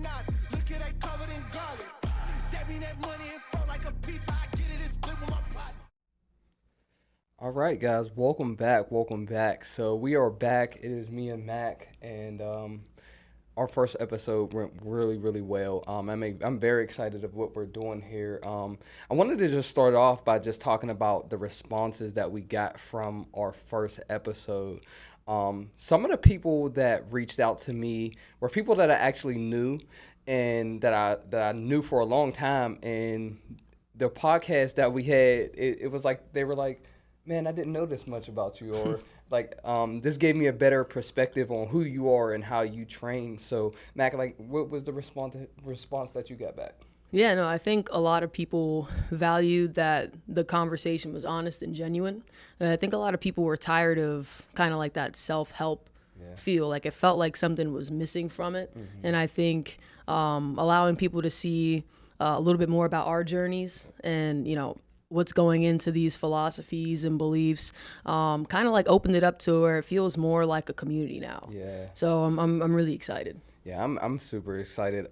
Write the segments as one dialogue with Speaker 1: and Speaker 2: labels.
Speaker 1: knots. Look at they covered in garlic. That mean that money and flow like a pizza. I get it and split with my partner.
Speaker 2: All right, guys, welcome back. Welcome back. So we are back. It is me and Mac, and our first episode went really, really well. I'm very excited of what we're doing here. I wanted to just start off by just talking about the responses that we got from our first episode. Some of the people that reached out to me were people that I actually knew and that I knew for a long time. And the podcast that we had, it was like they were like, "Man, I didn't know this much about you," or like, "This gave me a better perspective on who you are and how you train." So, Mac, like, what was the response that you got back?
Speaker 3: Yeah, no, I think a lot of people valued that the conversation was honest and genuine. And I think a lot of people were tired of kind of like that self-help
Speaker 2: Yeah.
Speaker 3: feel. Like it felt like something was missing from it. And I think allowing people to see a little bit more about our journeys and, what's going into these philosophies and beliefs kind of like opened it up to where it feels more like a community now.
Speaker 2: Yeah.
Speaker 3: So I'm really excited.
Speaker 2: Yeah, I'm super excited.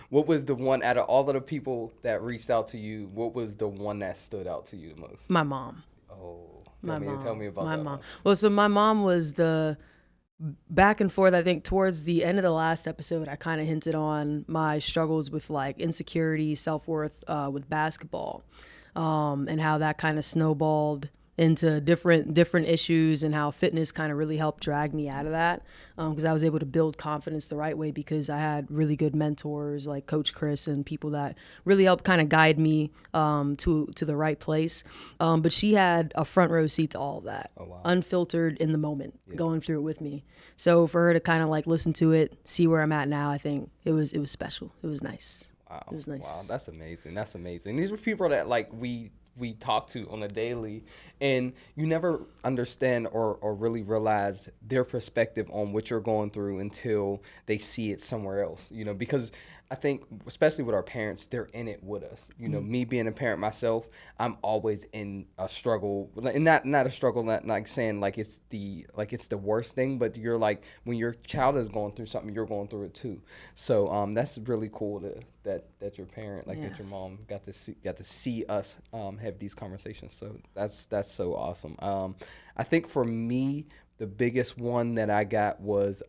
Speaker 2: What was the one out of all of the people that reached out to you? What was the one that stood out to you the most?
Speaker 3: My mom.
Speaker 2: Oh,
Speaker 3: My mom.
Speaker 2: tell me about
Speaker 3: my
Speaker 2: that
Speaker 3: mom.
Speaker 2: one.
Speaker 3: Well, so my mom was the back and forth. I think towards the end of the last episode, I kind of hinted on my struggles with like insecurity, self-worth with basketball, and how that kind of snowballed into different issues, and how fitness kind of really helped drag me out of that, because I was able to build confidence the right way because I had really good mentors like Coach Chris and people that really helped kind of guide me to the right place. But she had a front row seat to all of that,
Speaker 2: Oh, wow.
Speaker 3: unfiltered in the moment, going through it with me. So for her to kind of like listen to it, see where I'm at now, I think it was special. It was nice.
Speaker 2: Wow.
Speaker 3: It was nice.
Speaker 2: Wow, that's amazing. That's amazing. These were people that like we talk to on a daily, and you never understand or really realize their perspective on what you're going through until they see it somewhere else, because I think especially with our parents, they're in it with us. Me being a parent myself, I'm always in a struggle, and not a struggle, not like saying like it's the worst thing, but you're like when your child is going through something, you're going through it too. So that's really cool that your parent, like that your mom got to see us have these conversations. So that's so awesome. I think for me, the biggest one that I got was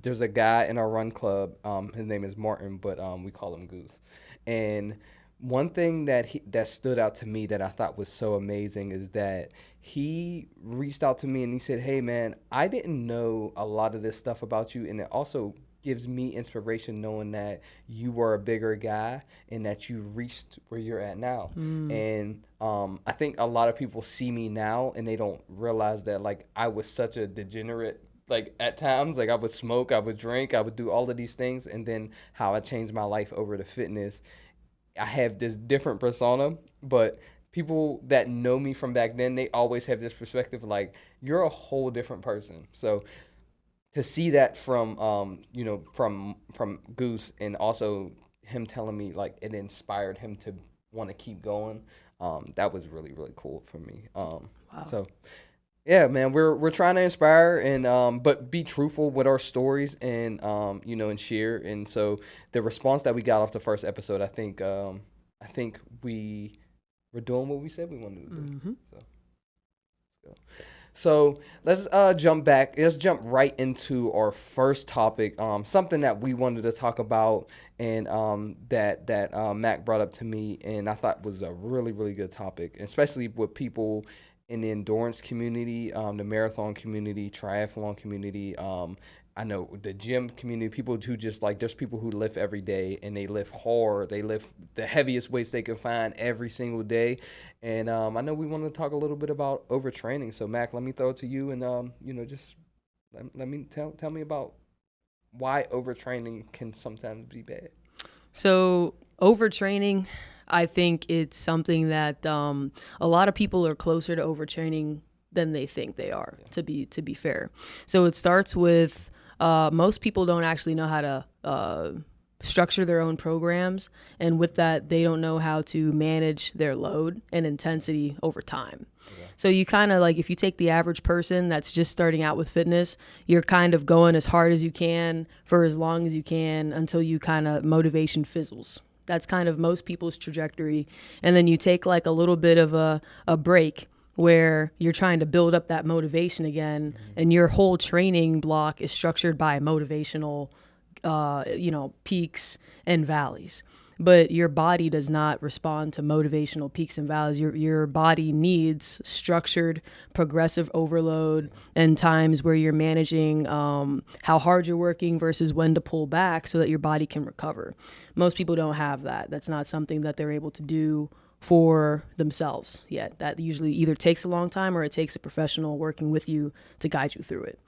Speaker 2: there's a guy in our run club. His name is Martin, but we call him Goose. And one thing that stood out to me that I thought was so amazing is that he reached out to me and he said, "Hey man, I didn't know a lot of this stuff about you, and it also gives me inspiration knowing that you were a bigger guy and that you reached where you're at now." And I think a lot of people see me now and they don't realize that like I was such a degenerate. Like at times, like I would smoke, I would drink, I would do all of these things, and then how I changed my life over to fitness. I have this different persona, but people that know me from back then, they always have this perspective like you're a whole different person. So to see that from from Goose, and also him telling me like it inspired him to want to keep going, that was really really cool for me.
Speaker 3: Wow.
Speaker 2: So yeah, man, we're trying to inspire and but be truthful with our stories and and share. And so the response that we got off the first episode, I think we're doing what we said we wanted to do. So let's go. So let's jump back. Let's jump right into our first topic. Something that we wanted to talk about, and that Mac brought up to me, and I thought was a really really good topic, especially with people in the endurance community, the marathon community, triathlon community. I know the gym community, people who just like, there's people who lift every day and they lift hard. They lift the heaviest weights they can find every single day. And I know we want to talk a little bit about overtraining. So Mac, let me throw it to you, and just let me tell me about why overtraining can sometimes be bad.
Speaker 3: So overtraining, I think it's something that a lot of people are closer to overtraining than they think they are. To be fair, so it starts with most people don't actually know how to structure their own programs, and with that they don't know how to manage their load and intensity over time. So you kind of like, if you take the average person that's just starting out with fitness, you're kind of going as hard as you can for as long as you can until you kind of motivation fizzles. That's kind of most people's trajectory. And then you take like a little bit of a break where you're trying to build up that motivation again, and your whole training block is structured by motivational peaks and valleys. But your body does not respond to motivational peaks and valleys. Your body needs structured, progressive overload and times where you're managing how hard you're working versus when to pull back so that your body can recover. Most people don't have that. That's not something that they're able to do for themselves yet. That usually either takes a long time or it takes a professional working with you to guide you through it.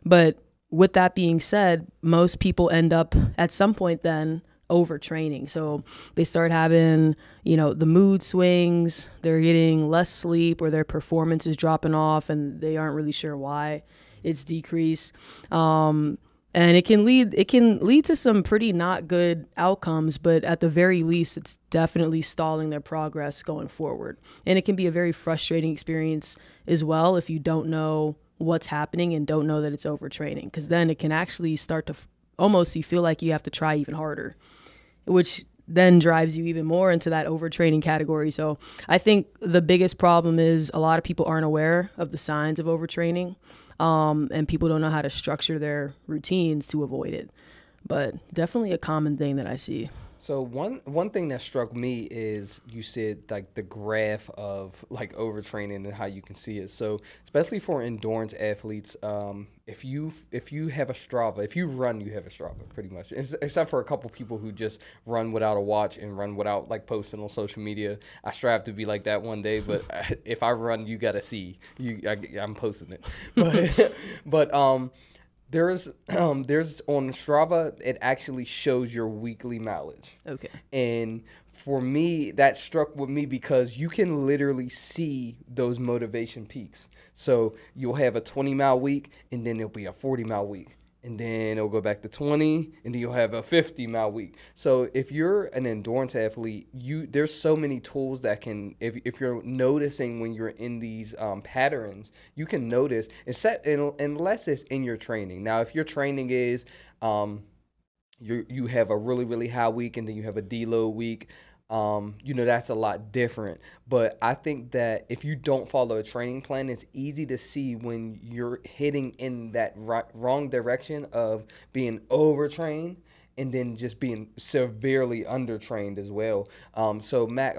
Speaker 3: But with that being said, most people end up at some point then overtraining. So they start having, the mood swings, they're getting less sleep, or their performance is dropping off and they aren't really sure why it's decreased. And it can lead to some pretty not good outcomes, but at the very least, it's definitely stalling their progress going forward. And it can be a very frustrating experience as well if you don't know what's happening and don't know that it's overtraining, because then it can actually start to almost, you feel like you have to try even harder, which then drives you even more into that overtraining category. So I think the biggest problem is a lot of people aren't aware of the signs of overtraining, and people don't know how to structure their routines to avoid it. But definitely a common thing that I see.
Speaker 2: So one thing that struck me is you said like the graph of like overtraining and how you can see it. So especially for endurance athletes, if you have a Strava, if you run, you have a Strava pretty much. Except for a couple people who just run without a watch and run without like posting on social media. I strive to be like that one day, but if I run, you gotta see. I'm posting it, but There's on Strava, it actually shows your weekly mileage.
Speaker 3: Okay.
Speaker 2: And for me, that struck with me because you can literally see those motivation peaks. So you'll have a 20-mile week, and then there'll be a 40-mile week. And then it'll go back to 20, and then you'll have a 50-mile week. So if you're an endurance athlete, there's so many tools that can, if you're noticing when you're in these patterns, you can notice, unless it's in your training. Now, if your training is you have a really, really high week, and then you have a deload week, that's a lot different. But I think that if you don't follow a training plan, it's easy to see when you're heading in that wrong direction of being overtrained and then just being severely undertrained as well. So Matt,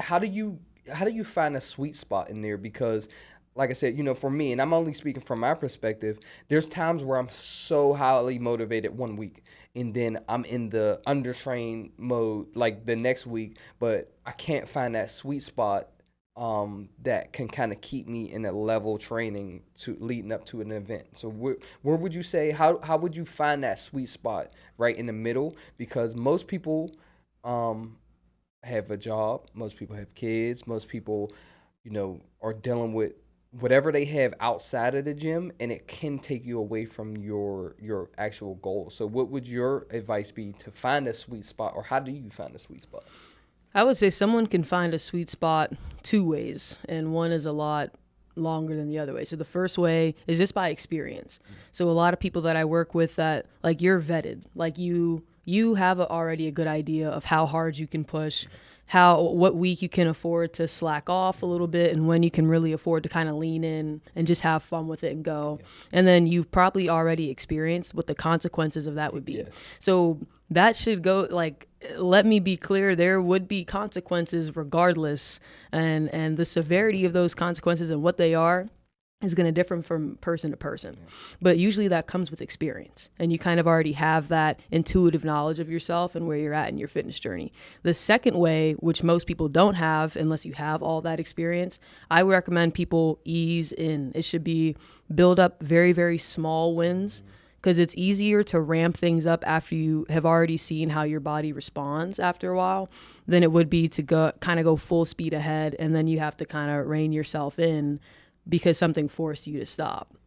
Speaker 2: how do you find a sweet spot in there? Because like I said, for me, and I'm only speaking from my perspective, there's times where I'm so highly motivated one week, and then I'm in the undertrained mode like the next week, but I can't find that sweet spot that can kind of keep me in a level training to leading up to an event. So where would you say, how would you find that sweet spot right in the middle? Because most people have a job, most people have kids, most people, are dealing with whatever they have outside of the gym, and it can take you away from your actual goals. So what would your advice be to find a sweet spot, or how do you find a sweet spot?
Speaker 3: I would say someone can find a sweet spot two ways, and one is a lot longer than the other way. So the first way is just by experience. So a lot of people that I work with that, like, you're vetted, like you have already a good idea of how hard you can push, what week you can afford to slack off a little bit, and when you can really afford to kind of lean in and just have fun with it and go. And then you've probably already experienced what the consequences of that would be. Yes. So that should go, like, let me be clear, there would be consequences regardless, and the severity of those consequences and what they are is going to differ from person to person. But usually that comes with experience, and you kind of already have that intuitive knowledge of yourself and where you're at in your fitness journey. The second way, which most people don't have unless you have all that experience, I would recommend people ease in. It should be build up very, very small wins, because it's easier to ramp things up after you have already seen how your body responds after a while than it would be to go full speed ahead, and then you have to kind of rein yourself in because something forced you to stop.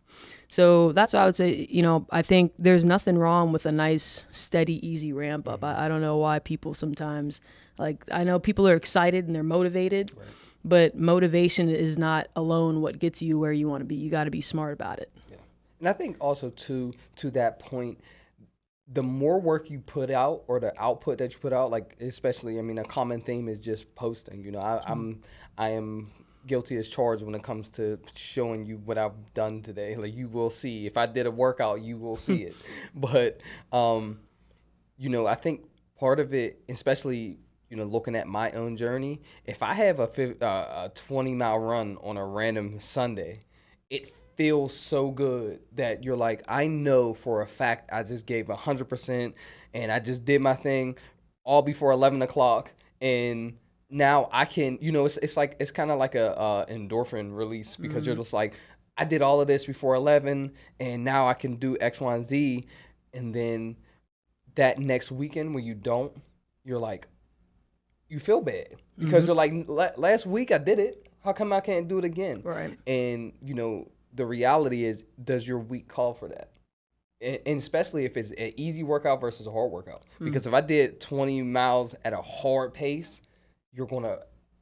Speaker 3: So that's what I would say. I think there's nothing wrong with a nice, steady, easy ramp up. I don't know why people sometimes, like, I know people are excited and they're motivated,
Speaker 2: Right.
Speaker 3: but motivation is not alone what gets you where you want to be. You got to be smart about it.
Speaker 2: Yeah. And I think also to that point, the more work you put out or the output that you put out, like especially, I mean, a common theme is just posting. I am guilty as charged when it comes to showing you what I've done today. Like you will see if I did a workout, you will see it. But I think part of it, especially looking at my own journey, if I have a 20-mile run on a random Sunday, it feels so good that you're like, I know for a fact I just gave 100% and I just did my thing all before 11 o'clock. And now I can, it's kind of like a endorphin release because you're just like, I did all of this before 11 and now I can do X, Y, and Z. And then that next weekend when you don't, you're like, you feel bad because you're like, last week I did it. How come I can't do it again?
Speaker 3: Right.
Speaker 2: And, the reality is, does your week call for that? And especially if it's an easy workout versus a hard workout. Because if I did 20 miles at a hard pace, you're going to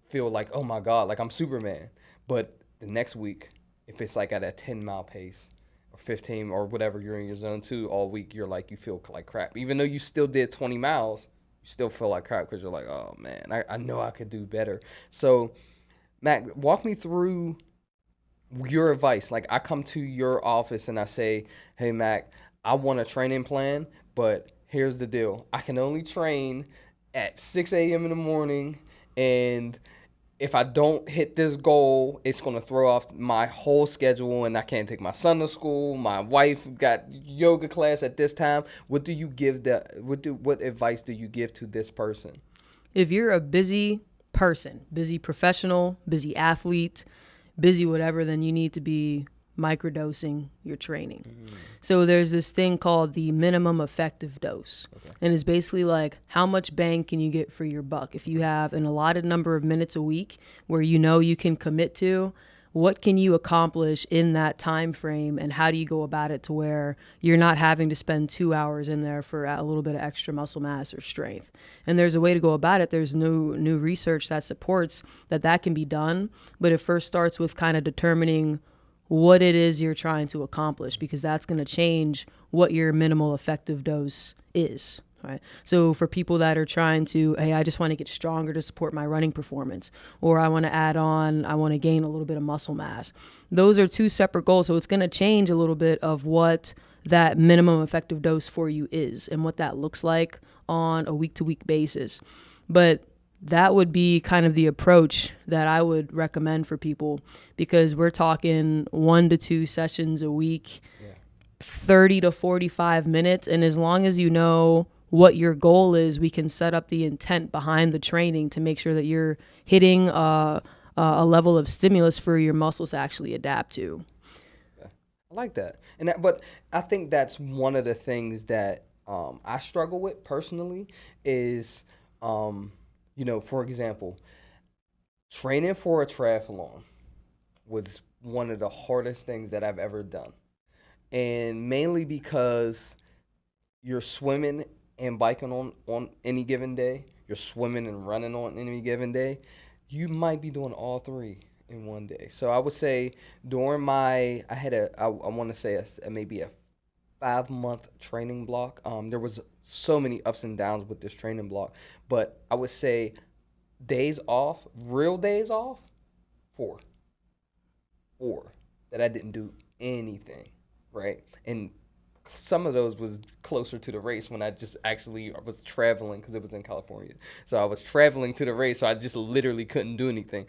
Speaker 2: feel like, oh my God, like I'm Superman. But the next week, if it's like at a 10-mile pace or 15 or whatever, you're in your zone 2 all week, you're like, you feel like crap. Even though you still did 20 miles, you still feel like crap because you're like, oh man, I know I could do better. So, Matt, walk me through your advice. Like I come to your office and I say, hey Mac, I want a training plan, but here's the deal. I can only train at 6 a.m. in the morning, and if I don't hit this goal, it's going to throw off my whole schedule and I can't take my son to school. My wife got yoga class at this time. What advice do you give to this person?
Speaker 3: If you're a busy person, busy professional, busy athlete, busy whatever, then you need to be microdosing your training. So there's this thing called the minimum effective dose. Okay. And it's basically like how much bang can you get for your buck? If you have an allotted number of minutes a week where you can commit to, what can you accomplish in that time frame, and how do you go about it to where you're not having to spend 2 hours in there for a little bit of extra muscle mass or strength? And there's a way to go about it. There's new research that supports that can be done, but it first starts with kind of determining what it is you're trying to accomplish, because that's going to change what your minimal effective dose is. Right. So for people that are trying to, hey, I just want to get stronger to support my running performance, or I want to gain a little bit of muscle mass. Those are two separate goals. So it's going to change a little bit of what that minimum effective dose for you is and what that looks like on a week-to-week basis. But that would be kind of the approach that I would recommend for people, because we're talking 1 to 2 sessions a week, 30 to 45 minutes. And as long as you know what your goal is, we can set up the intent behind the training to make sure that you're hitting a level of stimulus for your muscles to actually adapt to.
Speaker 2: Yeah. I like that. But I think that's one of the things that I struggle with personally is, for example, training for a triathlon was one of the hardest things that I've ever done. And mainly because you're swimming and biking on any given day, you're swimming and running on any given day, you might be doing all three in one day. So I would say during I want to say maybe a 5-month training block. There was so many ups and downs with this training block, but I would say days off, real days off, 4 that I didn't do anything, right? And some of those was closer to the race when I just actually was traveling, because it was in California. So I was traveling to the race, so I just literally couldn't do anything.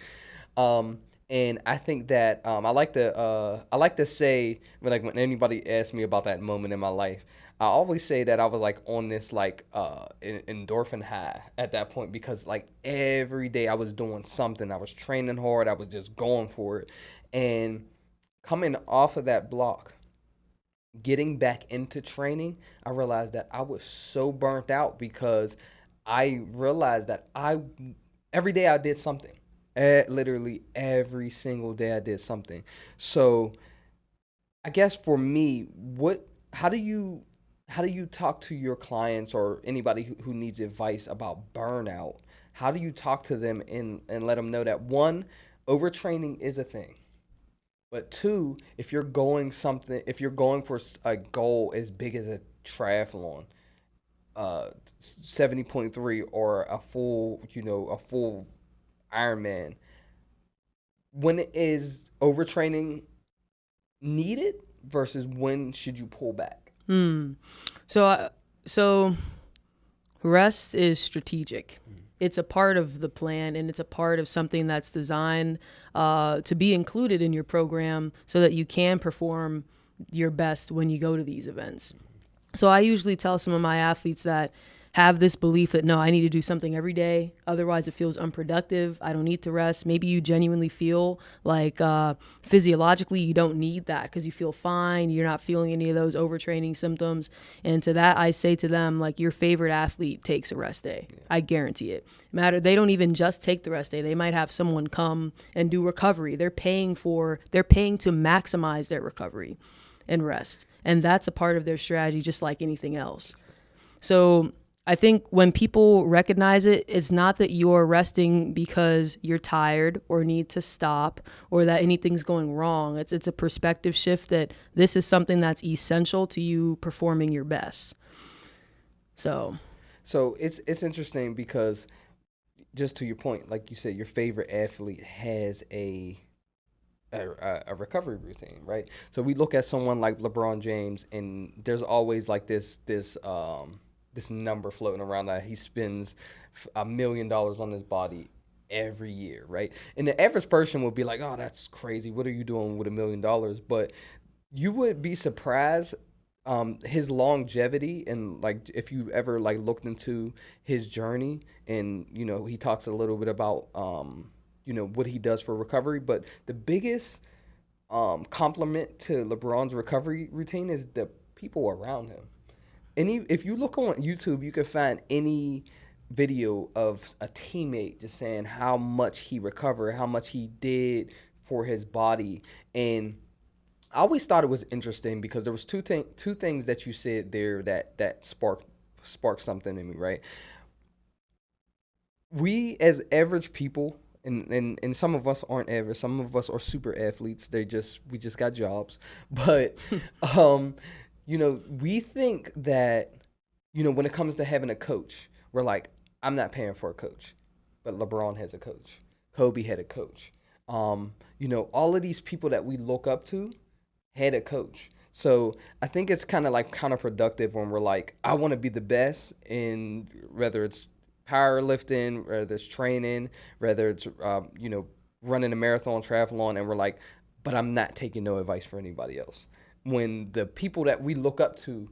Speaker 2: And I think that I like to say, when anybody asks me about that moment in my life, I always say that I was like on this endorphin high at that point, because like every day I was doing something. I was training hard. I was just going for it. And coming off of that block, getting back into training, I realized that I was so burnt out, because I realized that every day I did something. Literally every single day I did something. So I guess for me, how do you talk to your clients or anybody who needs advice about burnout? How do you talk to them and let them know that one, overtraining is a thing, but two, if you're going for a goal as big as a triathlon, 70.3 or a full Ironman, when is overtraining needed versus when should you pull back?
Speaker 3: So rest is strategic. It's a part of the plan, and it's a part of something that's designed to be included in your program so that you can perform your best when you go to these events. So I usually tell some of my athletes that have this belief that, no, I need to do something every day. Otherwise, it feels unproductive. I don't need to rest. Maybe you genuinely feel like physiologically you don't need that because you feel fine. You're not feeling any of those overtraining symptoms. And to that, I say to them, like, your favorite athlete takes a rest day. Yeah. I guarantee it. They don't even just take the rest day. They might have someone come and do recovery. They're paying to maximize their recovery and rest. And that's a part of their strategy, just like anything else. So I think when people recognize it, it's not that you're resting because you're tired or need to stop or that anything's going wrong. It's a perspective shift that this is something that's essential to you performing your best. So
Speaker 2: it's interesting because, just to your point, like you said, your favorite athlete has a recovery routine, right? So we look at someone like LeBron James, and there's always like this number floating around that he spends $1 million on his body every year, right? And the average person would be like, "Oh, that's crazy. What are you doing with $1 million?" But you would be surprised his longevity, and like if you ever like looked into his journey, and he talks a little bit about what he does for recovery. But the biggest compliment to LeBron's recovery routine is the people around him. If you look on YouTube, you can find any video of a teammate just saying how much he recovered, how much he did for his body. And I always thought it was interesting because there was two things that you said there that sparked something in me, right? We as average people, and some of us aren't average, some of us are super athletes. We just got jobs, but we think that, when it comes to having a coach, we're like, I'm not paying for a coach, but LeBron has a coach. Kobe had a coach. All of these people that we look up to had a coach. So I think it's kind of like counterproductive when we're like, I want to be the best in whether it's powerlifting, whether it's training, whether it's, running a marathon, triathlon, and we're like, but I'm not taking no advice for anybody else. When the people that we look up to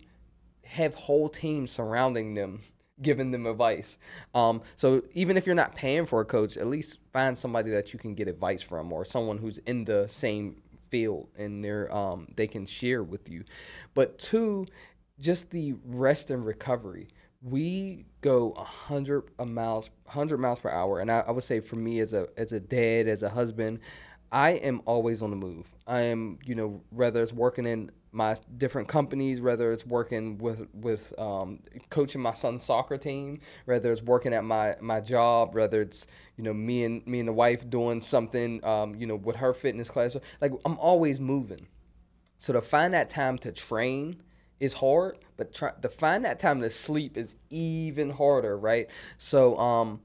Speaker 2: have whole teams surrounding them, giving them advice. So even if you're not paying for a coach, at least find somebody that you can get advice from, or someone who's in the same field and they can share with you. But two, just the rest and recovery. We go 100 miles per hour, and I would say for me as a dad, as a husband, I am always on the move. I am, whether it's working in my different companies, whether it's working with coaching my son's soccer team, whether it's working at my job, whether it's me and the wife doing something with her fitness class. Like, I'm always moving. So to find that time to train is hard, but to find that time to sleep is even harder, right? So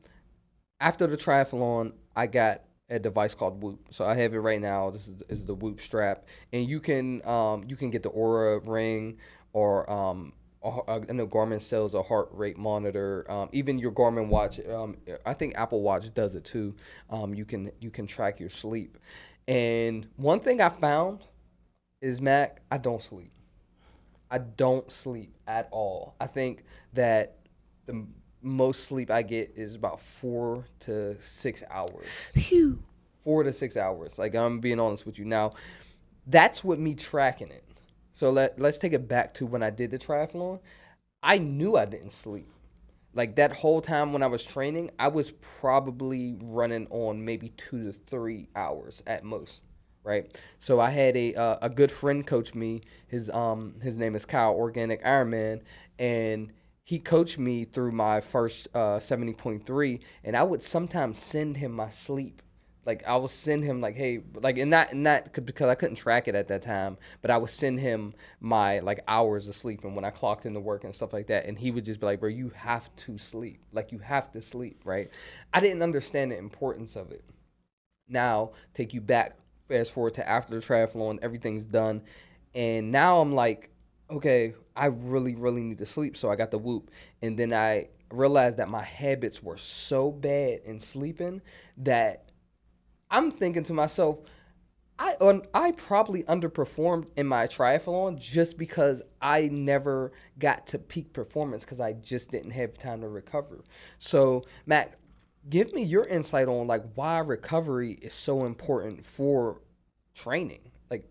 Speaker 2: after the triathlon, I got a device called Whoop. So I have it right now. This is the Whoop strap, and you can get the Aura ring, or I know Garmin sells a heart rate monitor. Even your Garmin watch, I think Apple Watch does it too. You can track your sleep. And one thing I found is, Mac, I don't sleep. I don't sleep at all. I think that the most sleep I get is about 4 to 6 hours.
Speaker 3: Phew.
Speaker 2: 4 to 6 hours. Like, I'm being honest with you. Now, that's with me tracking it. So let's take it back to when I did the triathlon. I knew I didn't sleep. Like, that whole time when I was training, I was probably running on maybe 2 to 3 hours at most. right? So I had a good friend coach me. His name is Kyle, Organic Ironman, and he coached me through my first 70.3, and I would sometimes send him my sleep. Like I would send him like, hey, like, and not because I couldn't track it at that time, but I would send him my like hours of sleep and when I clocked into work and stuff like that, and he would just be like, bro, you have to sleep, like you have to sleep, right? I didn't understand the importance of it. Now take you back, fast forward to after the triathlon, everything's done, and now I'm like, okay, I really really need to sleep, so I got the Whoop, and then I realized that my habits were so bad in sleeping that I'm thinking to myself, I probably underperformed in my triathlon just because I never got to peak performance because I just didn't have time to recover. So, Matt, give me your insight on like why recovery is so important for training. Like,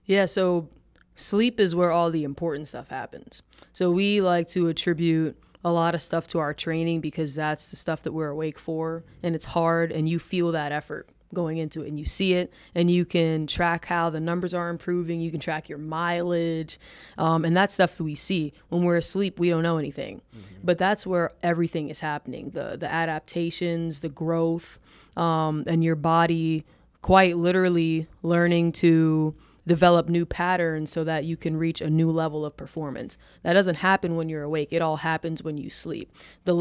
Speaker 3: Yeah, so sleep is where all the important stuff happens. So we like to attribute a lot of stuff to our training because that's the stuff that we're awake for, and it's hard, and you feel that effort going into it, and you see it, and you can track how the numbers are improving. You can track your mileage, and that's stuff that we see. When we're asleep, we don't know anything, but that's where everything is happening. The adaptations, the growth, and your body quite literally learning to develop new patterns so that you can reach a new level of performance. That doesn't happen when you're awake. It all happens when you sleep. The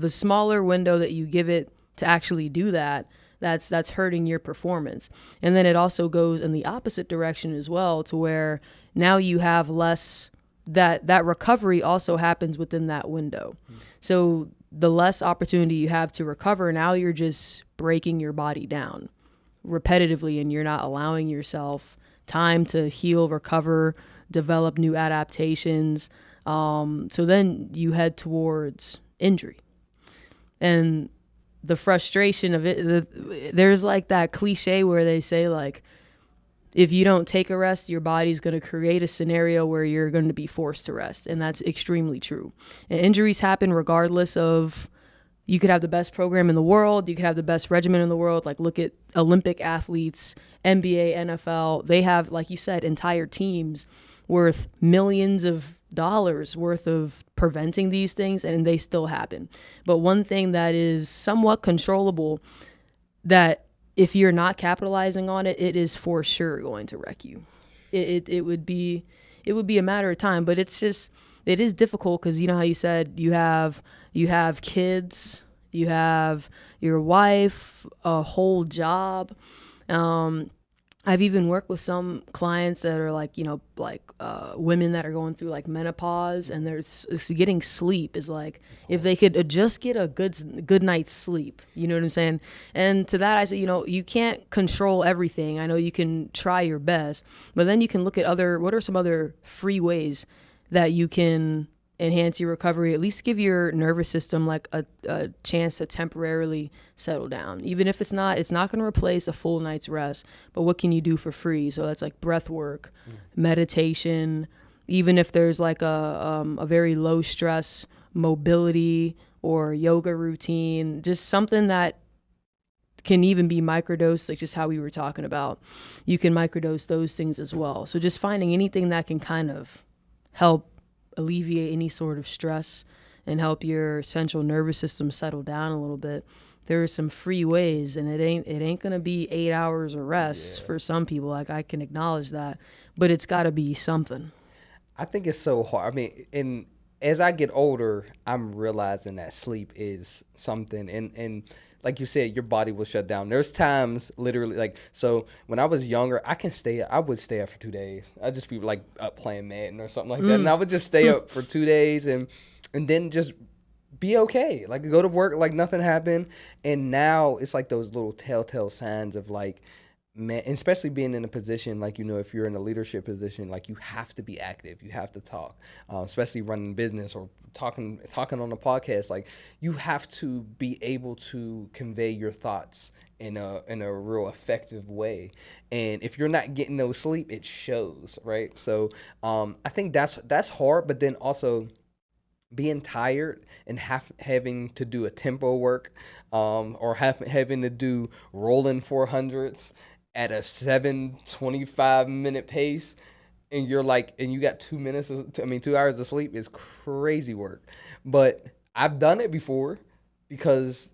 Speaker 3: smaller window that you give it to actually do that, that's hurting your performance. And then it also goes in the opposite direction as well, to where now you have less, that recovery also happens within that window. So the less opportunity you have to recover, now you're just breaking your body down repetitively, and you're not allowing yourself time to heal, recover, develop new adaptations. So then you head towards injury. And the frustration of it, there's like that cliche where they say, like, if you don't take a rest, your body's going to create a scenario where you're going to be forced to rest. And that's extremely true. And injuries happen regardless of, you could have the best program in the world, you could have the best regimen in the world. Like, look at Olympic athletes, NBA, NFL. They have, like you said, entire teams worth millions of dollars worth of preventing these things, and they still happen. But one thing that is somewhat controllable, that if you're not capitalizing on it, it is for sure going to wreck you. It would be a matter of time, but it is difficult because, you know how you said you have kids, you have your wife, a whole job. I've even worked with some clients that are like, women that are going through like menopause, and getting sleep is like, if they could just get a good night's sleep, you know what I'm saying? And to that I say, you can't control everything. I know you can try your best, but then you can look at what are some other free ways that you can enhance your recovery, at least give your nervous system like a chance to temporarily settle down. Even if it's not going to replace a full night's rest, but what can you do for free? So that's like breath work, meditation, even if there's like a very low stress mobility or yoga routine, just something that can even be microdosed, like just how we were talking about. You can microdose those things as well. So just finding anything that can kind of help alleviate any sort of stress and help your central nervous system settle down a little bit. There are some free ways, and it ain't gonna be 8 hours of rest for some people. Like, I can acknowledge that, but it's got to be something.
Speaker 2: I think it's so hard. I mean, and as I get older, I'm realizing that sleep is something, and like you said, your body will shut down. There's times, literally, like, so when I was younger, I would stay up for 2 days. I'd just be like up playing Madden or something like that, and I would just stay up for 2 days and then just be okay, like go to work like nothing happened. And now it's like those little telltale signs of like, man, and especially being in a position like, if you're in a leadership position, like you have to be active, you have to talk, especially running business or talking on a podcast. Like, you have to be able to convey your thoughts in a real effective way, and if you're not getting no sleep, it shows, right? So I think that's hard, but then also being tired and having to do a tempo work, or having to do rolling 400s at a 7:25 minute pace, and you're like, and you got 2 minutes, 2 hours of sleep is crazy work. But I've done it before because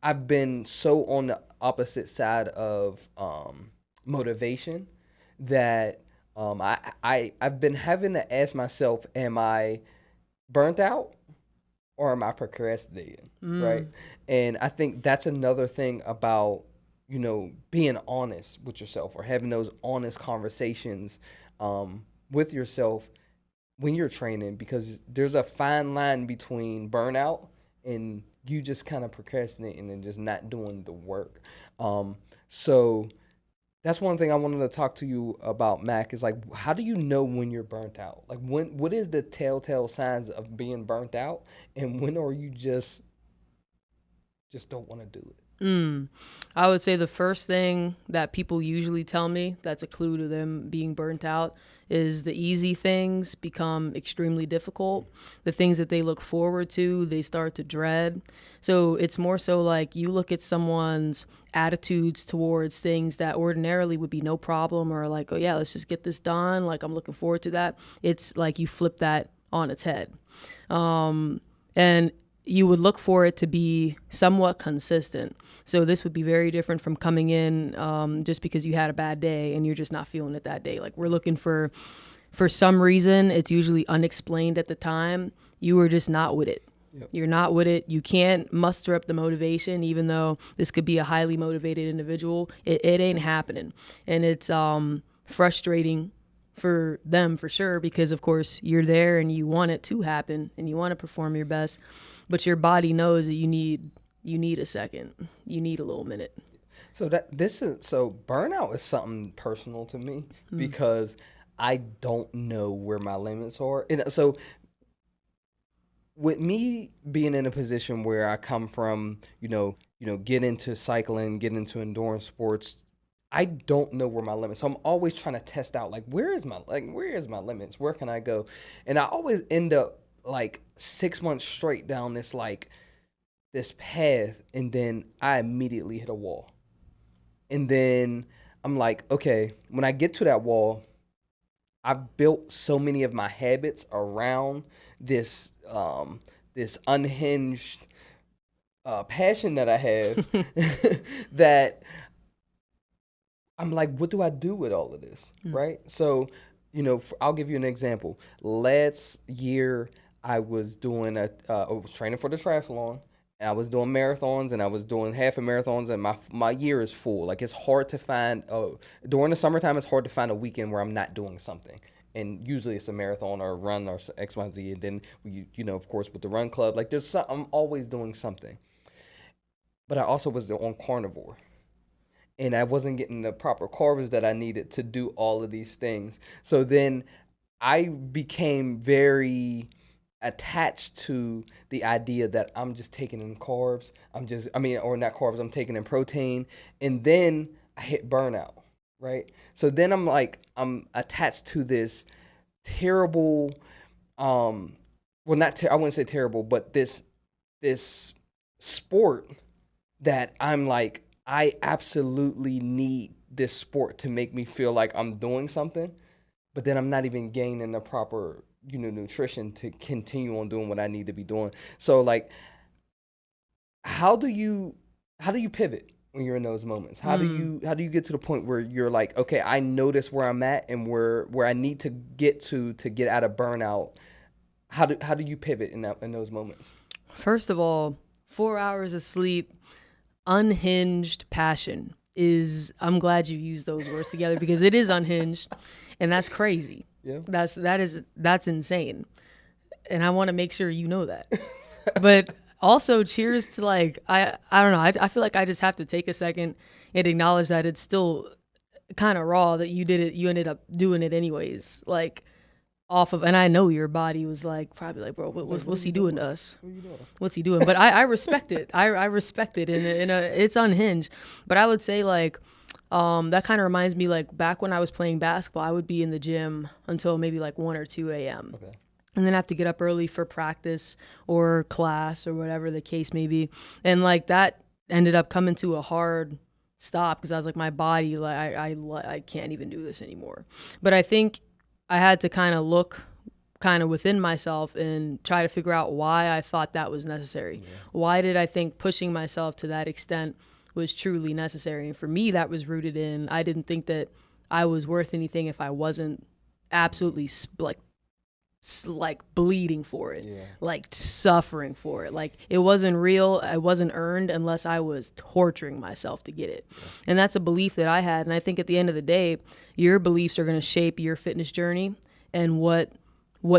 Speaker 2: I've been so on the opposite side of motivation that I've been having to ask myself, am I burnt out or am I procrastinating? Right. And I think that's another thing about, being honest with yourself or having those honest conversations with yourself when you're training, because there's a fine line between burnout and you just kind of procrastinating and just not doing the work. So that's one thing I wanted to talk to you about, Mac, is like, how do you know when you're burnt out? Like, what is the telltale signs of being burnt out, and when are you just don't want to do it?
Speaker 3: I would say the first thing that people usually tell me that's a clue to them being burnt out is the easy things become extremely difficult. The things that they look forward to, they start to dread. So it's more so like you look at someone's attitudes towards things that ordinarily would be no problem, or like, oh yeah, let's just get this done. Like, I'm looking forward to that. It's like you flip that on its head. And you would look for it to be somewhat consistent. So this would be very different from coming in just because you had a bad day and you're just not feeling it that day. Like, we're looking for some reason, it's usually unexplained at the time, you were just not with it. Yep. You're not with it. You can't muster up the motivation, even though this could be a highly motivated individual. It ain't happening. And it's frustrating for them for sure, because of course you're there and you want it to happen and you want to perform your best, but your body knows that you need a second, you need a little minute.
Speaker 2: So burnout is something personal to me because I don't know where my limits are. And so with me being in a position where I come from, get into cycling, get into endurance sports, I don't know where my limits. So I'm always trying to test out, like, where is my limits? Where can I go? And I always end up like 6 months straight down this path, and then I immediately hit a wall. And then I'm like, okay, when I get to that wall, I've built so many of my habits around this unhinged passion that I have that I'm like, what do I do with all of this, right? So, I'll give you an example. Last year, I was doing I was training for the triathlon. And I was doing marathons, and I was doing half of marathons, and my year is full. Like, it's hard to find during the summertime. It's hard to find a weekend where I'm not doing something. And usually it's a marathon or a run or X, Y, Z. And then of course, with the run club, like I'm always doing something. But I also was on carnivore, and I wasn't getting the proper carbs that I needed to do all of these things. So then I became very attached to the idea that I'm just taking in carbs. Or not carbs, I'm taking in protein. And then I hit burnout, right? So then I'm attached to this terrible, I wouldn't say terrible, but this sport that I'm like, I absolutely need this sport to make me feel like I'm doing something, but then I'm not even gaining the proper nutrition to continue on doing what I need to be doing. So like, how do you pivot when you're in those moments? How do you get to the point where you're like, okay, I notice where I'm at and where I need to get to get out of burnout? How do you pivot in those moments?
Speaker 3: First of all, 4 hours of sleep, unhinged passion I'm glad you used those words together, because it is unhinged, and that's crazy. Yeah. That's insane. And I want to make sure you know that. But also, cheers to I don't know. I feel like I just have to take a second and acknowledge that it's still kind of raw that you did it. You ended up doing it anyways. And I know your body was probably bro, what's he doing to us? What's he doing? But I respect it. I respect it. It's unhinged. But I would say that kind of reminds me back when I was playing basketball, I would be in the gym until maybe 1 or 2 a.m. Okay. and then have to get up early for practice or class or whatever the case may be. And like that ended up coming to a hard stop because I was like, my body, like I can't even do this anymore. But I think I had to kind of look kind of within myself and try to figure out why I thought that was necessary. Yeah. Why did I think pushing myself to that extent was truly necessary? And for me, that was rooted in, I didn't think that I was worth anything if I wasn't absolutely like bleeding for it, like suffering for it. Like it wasn't real. I wasn't earned unless I was torturing myself to get it. Yeah. And that's a belief that I had. And I think at the end of the day, your beliefs are going to shape your fitness journey and what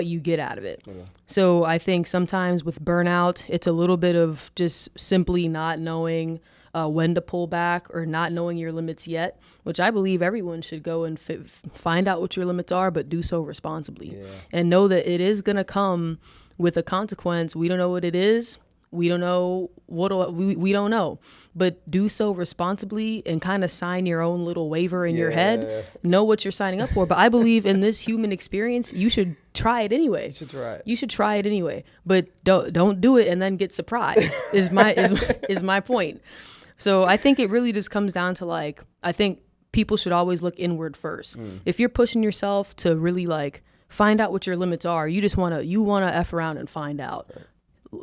Speaker 3: you get out of it. Yeah. So I think sometimes with burnout, it's a little bit of just simply not knowing when to pull back or not knowing your limits yet, which I believe everyone should go and find out what your limits are, but do so responsibly. Yeah. And know that it is going to come with a consequence. We don't know what it is. We don't know we don't know, but do so responsibly and kind of sign your own little waiver in your head. Know what you're signing up for. But I believe in this human experience, you should try it anyway. You should try it anyway, but don't do it and then get surprised. is my point. So I think it really just comes down to like, I think people should always look inward first. If you're pushing yourself to really like find out what your limits are, you want to F around and find out. Right.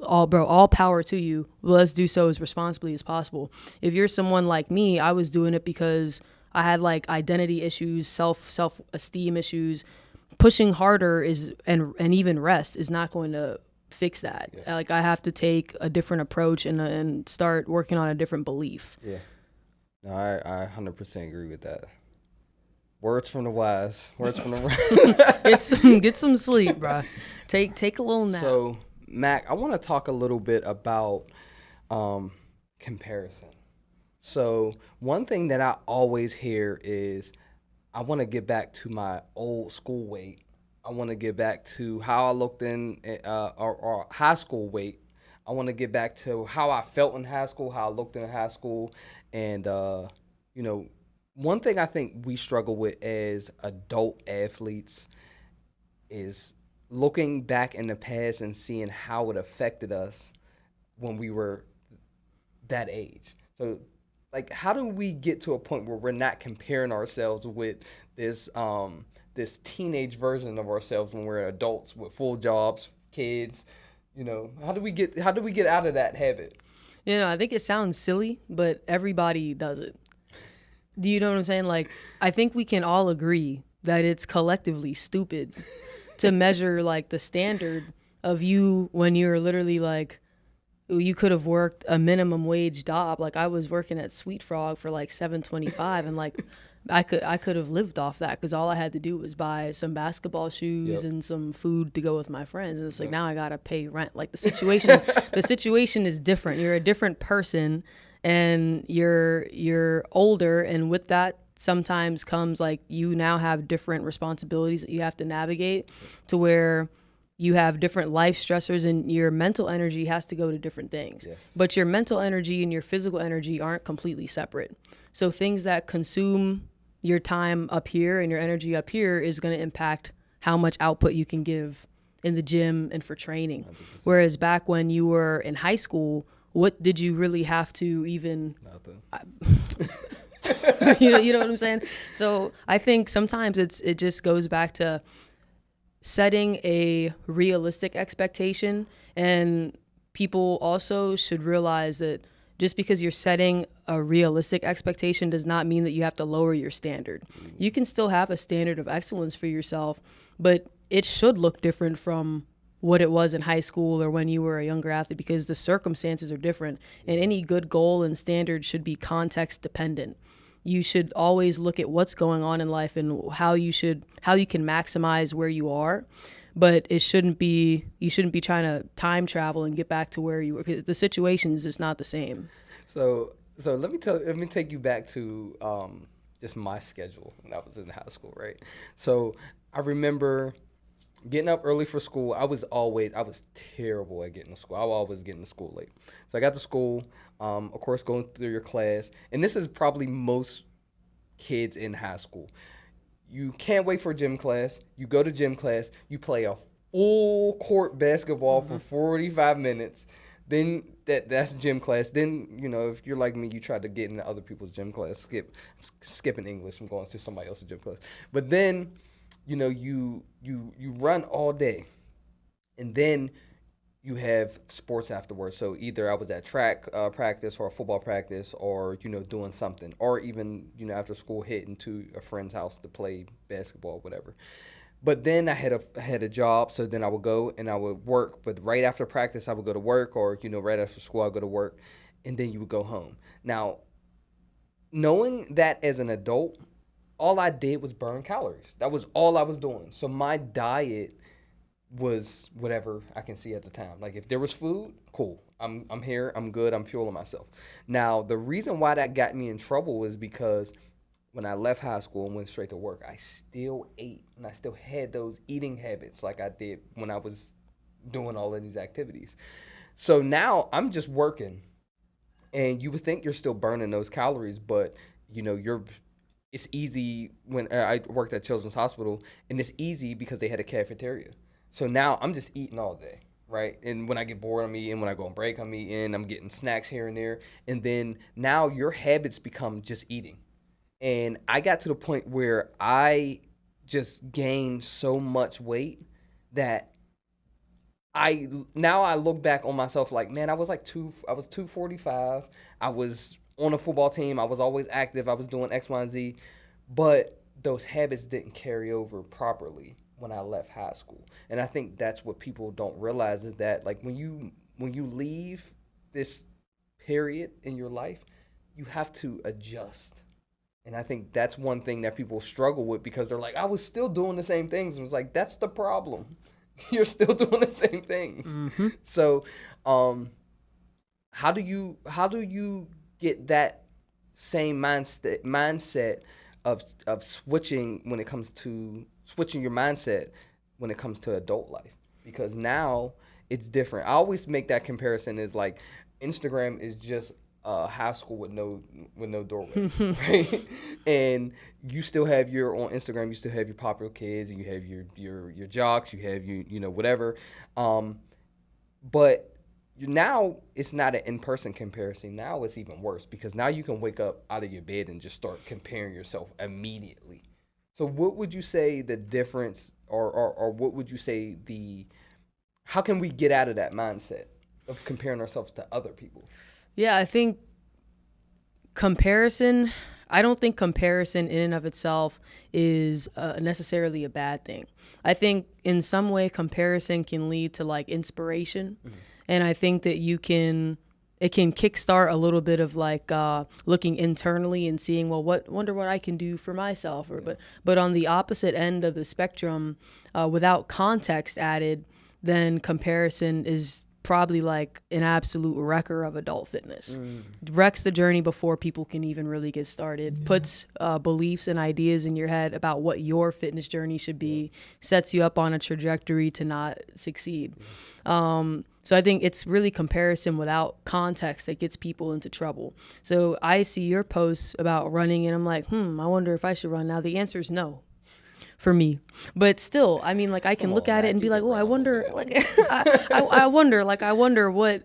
Speaker 3: All power to you. Let's do so as responsibly as possible. If you're someone like me, I was doing it because I had like identity issues, self-esteem issues. Pushing harder and even rest is not going to fix that. Yeah. Like I have to take a different approach and start working on a different belief. Yeah.
Speaker 2: No, I 100% agree with that. Words from the wise.
Speaker 3: Get some sleep, bro. Take a little nap.
Speaker 2: So, Mac, I want to talk a little bit about comparison. So one thing that I always hear is I want to get back to my old school weight. I want to get back to how I looked in or high school weight. I want to get back to how I felt in high school, how I looked in high school. And, one thing I think we struggle with as adult athletes is looking back in the past and seeing how it affected us when we were that age. So, like, how do we get to a point where we're not comparing ourselves with this teenage version of ourselves when we're adults with full jobs, kids? How do we get out of that habit?
Speaker 3: I think it sounds silly, but everybody does it. Do you know what I'm saying? Like, I think we can all agree that it's collectively stupid to measure like the standard of you when you're literally like, you could have worked a minimum wage job. Like I was working at Sweet Frog for like $7.25 and like I could have lived off that because all I had to do was buy some basketball shoes and some food to go with my friends. And it's like, now I got to pay rent. Like the situation is different. You're a different person and you're older. And with that sometimes comes like you now have different responsibilities that you have to navigate to where you have different life stressors and your mental energy has to go to different things. Yes. But your mental energy and your physical energy aren't completely separate. So things that consume your time up here and your energy up here is going to impact how much output you can give in the gym and for training. 100%. Whereas back when you were in high school, what did you really have to even... Nothing. You know what I'm saying? So I think sometimes it just goes back to setting a realistic expectation, and people also should realize that just because you're setting a realistic expectation does not mean that you have to lower your standard. You can still have a standard of excellence for yourself, but it should look different from what it was in high school or when you were a younger athlete because the circumstances are different, and any good goal and standard should be context dependent. You should always look at what's going on in life and how you can maximize where you are, but you shouldn't be trying to time travel and get back to where you were, because the situation is just not the same.
Speaker 2: So let me take you back to just my schedule when I was in high school, right? So I remember getting up early for school. I was terrible at getting to school. I was always getting to school late. So I got to school, of course, going through your class. And this is probably most kids in high school. You can't wait for gym class. You go to gym class. You play a full court basketball for 45 minutes. Then that's gym class. Then, if you're like me, you try to get into other people's gym class. Skipping English. I'm going to somebody else's gym class. But then, you run all day, and then you have sports afterwards. So either I was at track practice or football practice, or doing something, or even after school hitting to a friend's house to play basketball, whatever. But then I had a job, so then I would go and I would work. But right after practice, I would go to work, or right after school, I would go to work, and then you would go home. Now, knowing that as an adult, all I did was burn calories. That was all I was doing. So my diet was whatever I can see at the time. Like if there was food, cool. I'm here. I'm good. I'm fueling myself. Now, the reason why that got me in trouble was because when I left high school and went straight to work, I still ate and I still had those eating habits like I did when I was doing all of these activities. So now I'm just working, and you would think you're still burning those calories, but it's easy. When I worked at Children's Hospital, and it's easy because they had a cafeteria. So now I'm just eating all day, right? And when I get bored, I'm eating. When I go on break, I'm eating. I'm getting snacks here and there. And then now your habits become just eating. And I got to the point where I just gained so much weight that I look back on myself like, man, I was 245. I was on a football team. I was always active. I was doing X, Y, and Z. But those habits didn't carry over properly when I left high school. And I think that's what people don't realize, is that like when you leave this period in your life, you have to adjust. And I think that's one thing that people struggle with, because they're like, I was still doing the same things. And it's like, that's the problem. You're still doing the same things. Mm-hmm. So, how do you get that same mindset of switching when it comes to switching your mindset when it comes to adult life? Because now it's different. I always make that comparison, is like Instagram is just high school with no doorway, right? And you still have on Instagram, you still have your popular kids, and you have your jocks, you have whatever. But now it's not an in-person comparison. Now it's even worse, because now you can wake up out of your bed and just start comparing yourself immediately. So what would you say the difference, or what would you say how can we get out of that mindset of comparing ourselves to other people?
Speaker 3: Yeah, I don't think comparison in and of itself is necessarily a bad thing. I think in some way comparison can lead to like inspiration. Mm-hmm. And I think that it can kickstart a little bit of like looking internally and seeing, well, wonder what I can do for myself. But on the opposite end of the spectrum, without context added, then comparison is probably like an absolute wrecker of adult fitness. Wrecks the journey before people can even really get started. Puts beliefs and ideas in your head about what your fitness journey should be. Sets you up on a trajectory to not succeed. So I think it's really comparison without context that gets people into trouble. So I see your posts about running and I'm like, I wonder if I should run now. The answer is no. For me, but still, I mean, like I can look at it and be like, oh, I wonder, like, I wonder what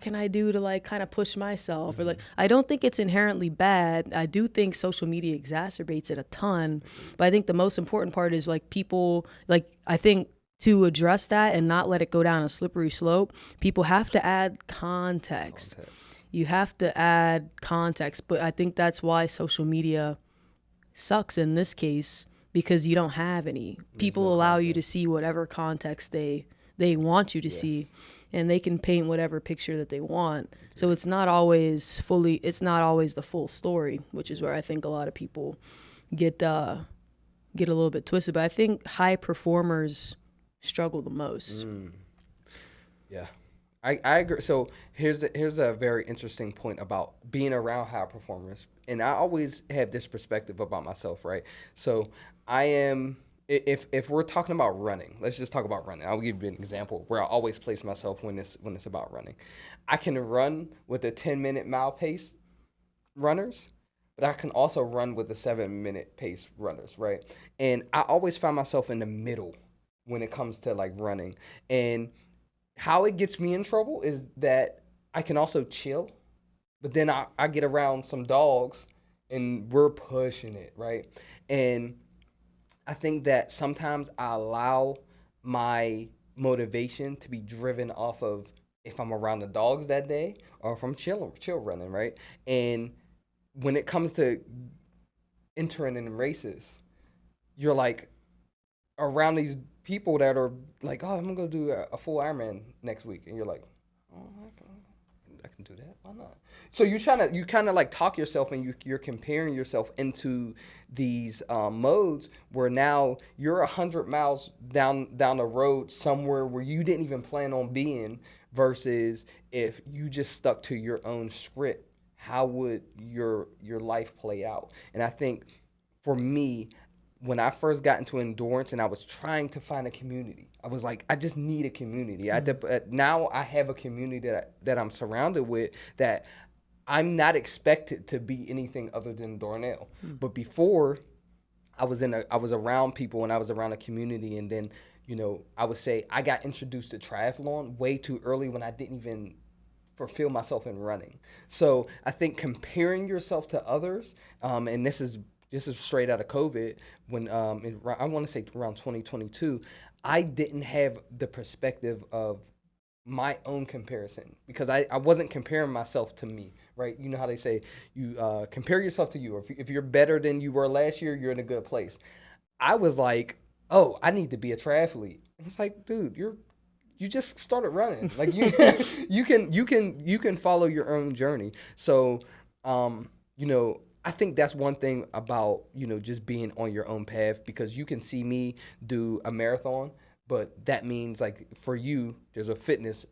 Speaker 3: can I do to like kind of push myself, or like, I don't think it's inherently bad. I do think social media exacerbates it a ton, but I think the most important part is like people, like I think to address that and not let it go down a slippery slope, people have to add context. You have to add context, but I think that's why social media sucks in this case, because you don't have any. People allow you to see whatever context they want you to see, and they can paint whatever picture that they want. So it's not always the full story, which is where I think a lot of people get a little bit twisted. But I think high performers struggle the most.
Speaker 2: Yeah. I agree. So here's a very interesting point about being around high performers. And I always have this perspective about myself, right? So I am, if we're talking about running, let's just talk about running. I'll give you an example where I always place myself when it's about running. I can run with a 10-minute mile pace runners, but I can also run with the 7-minute pace runners, right? And I always find myself in the middle when it comes to like running. And how it gets me in trouble is that I can also chill, but then I get around some dogs and we're pushing it, right? And I think that sometimes I allow my motivation to be driven off of if I'm around the dogs that day or if I'm chill running, right? And when it comes to entering in races, you're like around these people that are like, oh, I'm gonna go do a full Ironman next week, and you're like, oh, I can do that. Why not? So you kind of like talk yourself, and you're comparing yourself into these modes where now you're 100 miles down the road somewhere where you didn't even plan on being, versus if you just stuck to your own script, how would your life play out? And I think for me, when I first got into endurance and I was trying to find a community, I was like, I just need a community. Now I have a community that I'm surrounded with, that I'm not expected to be anything other than Darnell. But before, I was around people and I was around a community, and then I would say I got introduced to triathlon way too early when I didn't even fulfill myself in running. So I think comparing yourself to others, and this is straight out of COVID, when I want to say around 2022, I didn't have the perspective of my own comparison, because I wasn't comparing myself to me, right? You know how they say you compare yourself to you, or if you're better than you were last year, you're in a good place. I was like, oh, I need to be a triathlete. And it's like, dude, you just started running. Like you can follow your own journey. So I think that's one thing about just being on your own path, because you can see me do a marathon, but that means like for you, there's a fitness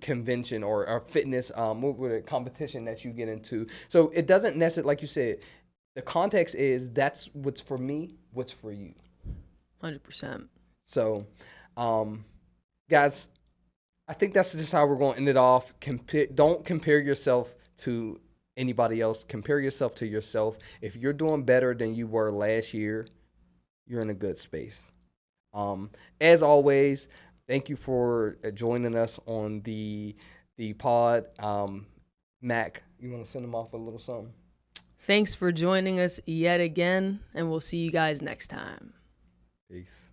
Speaker 2: convention or a fitness competition that you get into. So it doesn't necessarily, like you said, the context is that's what's for me, what's for you.
Speaker 3: 100%.
Speaker 2: So, guys, I think that's just how we're going to end it off. Don't compare yourself to anybody else. Compare yourself to yourself. If you're doing better than you were last year, you're in a good space. As always, thank you for joining us on the pod. Mac, you want to send them off with a little something?
Speaker 3: Thanks for joining us yet again, and we'll see you guys next time.
Speaker 2: Peace.